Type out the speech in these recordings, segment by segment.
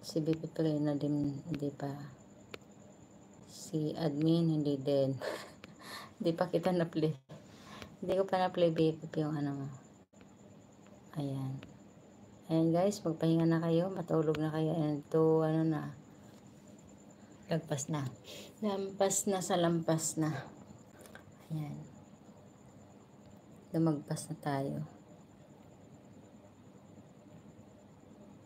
Si BP Play na din, hindi pa. Si admin, hindi din. Hindi pa kita na-play. Hindi ko pa na-play BP yung ano. Ayan. Ayan guys, magpahinga na kayo. Matulog na kayo. And to, ano na. Lagpas na. Lampas na sa lampas na. Ayan. Lumagpas na tayo.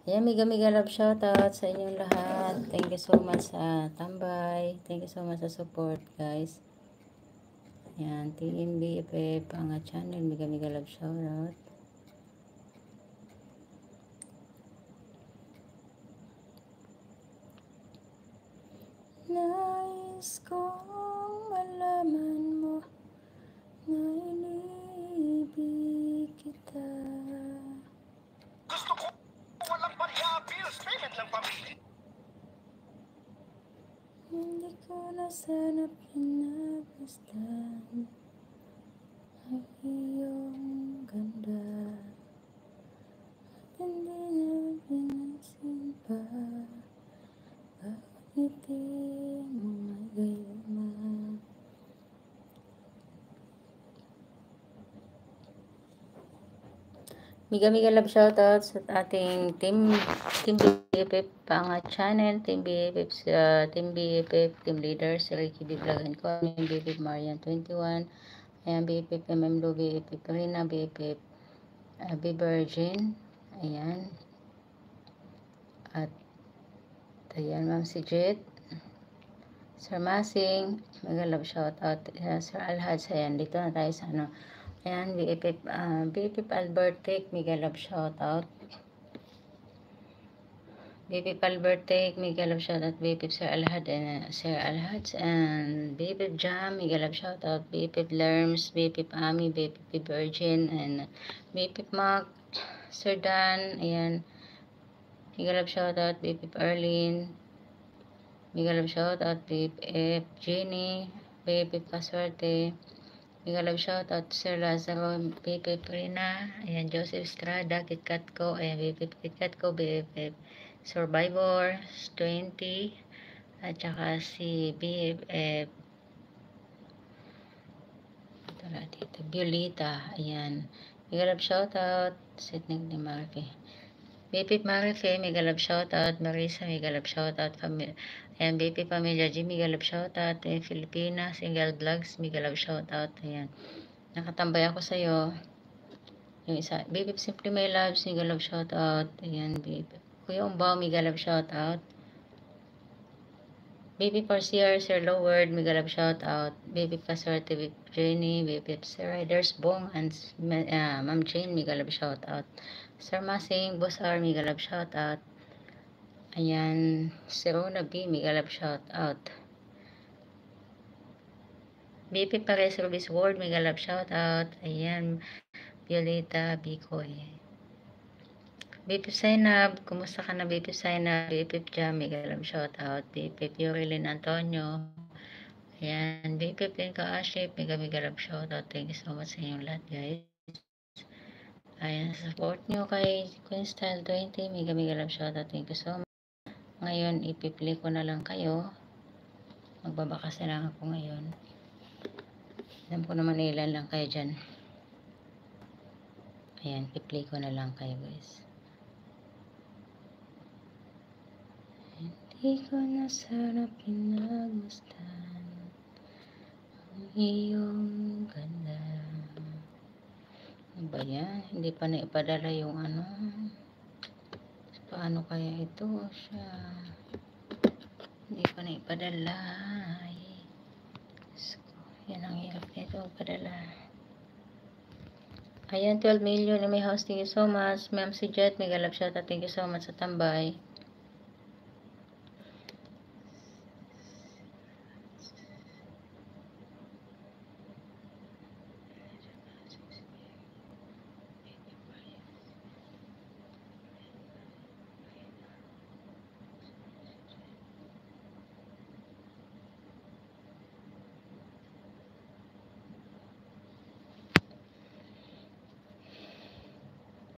Ayan, mega love shoutout sa inyong lahat. Thank you so much sa tambay. Thank you so much sa support, guys. Ayan, Team BFF, ang channel, mega love shoutout. Nais kong malaman mo na inibig kita. Gusto ko walang barya, bills, payment lang pamili. Hindi ko na sana pinagmasdan ang iyong ganda. At hindi na pinansin pa bakit ngiti mo ay gayuma. Mega love shoutout sa ating Team BFF pang channel, Team BFF sa Team BFF, Team Leader, si Ricky B. Vlog and Comment, BFF Marian 21, ayan, BFF MMLO, BFF Karina, BFF B. Virgin, ayan, at ayan, Ma'am si Jet, Sir Masing, mega love shoutout, Sir Alhaj, ayan, dito na tayo sa ano. Ayan, BFF Albert Tech, mega love shoutout. BFF Albert Tech, mega love shoutout. BFF Sir Alhad and BFF Jam, mega love shoutout. BFF Lerms, BFF Ami, BFF Virgin, and BFF Mac, Sir Dan, ayan, mega love shoutout. BFF Arlene, mega love shoutout. BFF Jenny, BFF Paswerte, mega love shoutout Sir Lazaro, BFF Rina, ayan, Joseph Estrada, KitKat ko, ayan, BFF KitKat ko, BFF Survivor 20, at saka si BFF dito, Violeta, ayan, mega love shoutout, Sidney ni Marfe, BFF Marife, mega love shoutout, Marisa, mega love shoutout, ayan, BFF Pamilya G, mega love shoutout, Filipina, Single Vlogs, mega love shoutout, ayan, nakatambay ako sa'yo. Yung isa, BFF Simply My Loves, mega love shoutout. Ayan, BFF Kuya Umbaw, mega love shoutout. BFF Parcier, Sir Loward, mega love shoutout. BFF Paswerte with Jenny, BFF Sir Riders Bong, and Ma'am Jane, mega love shoutout. Sir Masing, Boss R, mega love shoutout. Ayan, Sir Rona B, mega love shoutout. BFF Pares Service World, mega love shoutout. Ayan, Violeta Bicoy. BFF Sainab, kumusta ka na BFF Sainab? BFF Jam, mega love shoutout. BFF Yorilyn Antonio. Ayan, BFF Linka Aship, mega love shoutout. Thank you so much sa inyong lahat, guys. Ayan, support nyo kay Queen Style 20, mega love shoutout. Thank you so much. Ngayon, ipi-play ko na lang kayo. Magbabakas na lang ako ngayon. Alam ko naman ilan lang kayo dyan. Ayan, i-play ko na lang kayo, guys. Hindi ko na sana pinagmasdan ang iyong ganda. Ano ba yan? Hindi pa na ipadala yung ano. Paano kaya ito siya? Hindi pa na ipadala. Ay, yan ang hirap nito, padala. Ayan, 12 million na may house. Thank you so much. Ma'am si Jet, mega love shoutout. Thank you so much sa tambay.